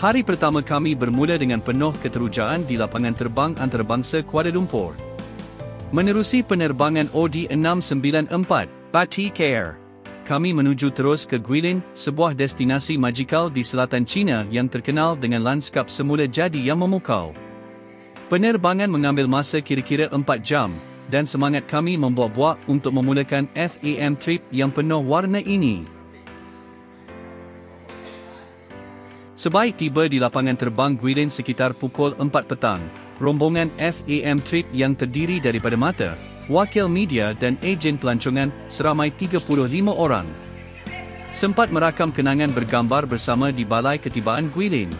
Hari pertama kami bermula dengan penuh keterujaan di lapangan terbang antarabangsa Kuala Lumpur. Menerusi penerbangan OD694, Batik Air, kami menuju terus ke Guilin, sebuah destinasi magikal di selatan China yang terkenal dengan lanskap semula jadi yang memukau. Penerbangan mengambil masa kira-kira 4 jam, dan semangat kami membuak-buak untuk memulakan FAM trip yang penuh warna ini. Sebaik tiba di lapangan terbang Guilin sekitar pukul 4 petang, rombongan FAM trip yang terdiri daripada mata, wakil media dan ejen pelancongan seramai 35 orang sempat merakam kenangan bergambar bersama di Balai Ketibaan Guilin.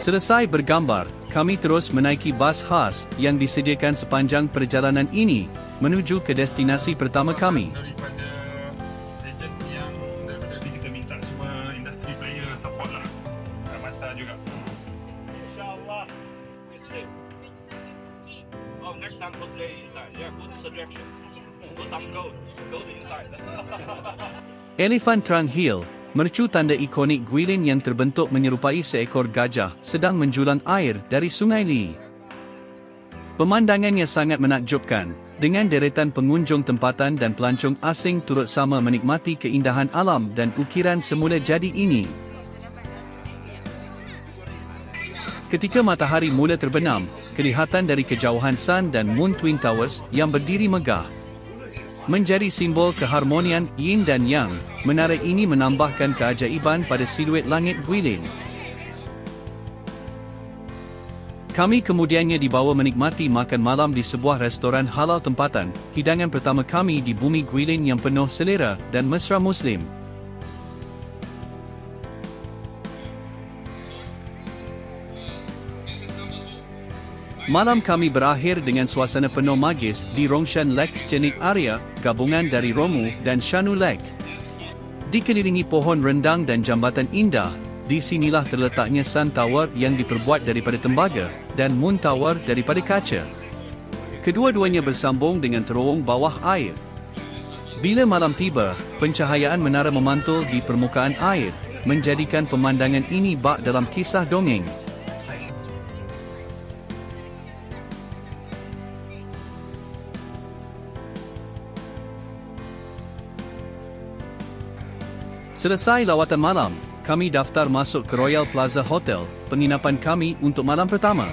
Selesai bergambar, kami terus menaiki bas khas yang disediakan sepanjang perjalanan ini, menuju ke destinasi pertama kami. Daripada ejen yang daripada kita minta semua industri player support lah. Mata juga. Inshallah, it's safe. Oh, next time put J inside. Yeah, put suggestion. Put some gold. Gold inside. Elephant Trunk Hill, mercu tanda ikonik Guilin yang terbentuk menyerupai seekor gajah sedang menjulang air dari Sungai Li. Pemandangannya sangat menakjubkan, dengan deretan pengunjung tempatan dan pelancong asing turut sama menikmati keindahan alam dan ukiran semula jadi ini. Ketika matahari mula terbenam, kelihatan dari kejauhan Sun dan Moon Twin Towers yang berdiri megah. Menjadi simbol keharmonian Yin dan Yang, menara ini menambahkan keajaiban pada siluet langit Guilin. Kami kemudiannya dibawa menikmati makan malam di sebuah restoran halal tempatan, hidangan pertama kami di bumi Guilin yang penuh selera dan mesra Muslim. Malam kami berakhir dengan suasana penuh magis di Rongshan Lake Scenic Area, gabungan dari Romu dan Shanu Lake. Dikelilingi pohon rendang dan jambatan indah, di sinilah terletaknya Sun Tower yang diperbuat daripada tembaga, dan Moon Tower daripada kaca. Kedua-duanya bersambung dengan terowong bawah air. Bila malam tiba, pencahayaan menara memantul di permukaan air, menjadikan pemandangan ini bak dalam kisah dongeng. Selesai lawatan malam, kami daftar masuk ke Royal Plaza Hotel, penginapan kami untuk malam pertama.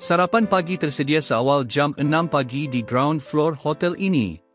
Sarapan pagi tersedia seawal jam 6 pagi di ground floor hotel ini.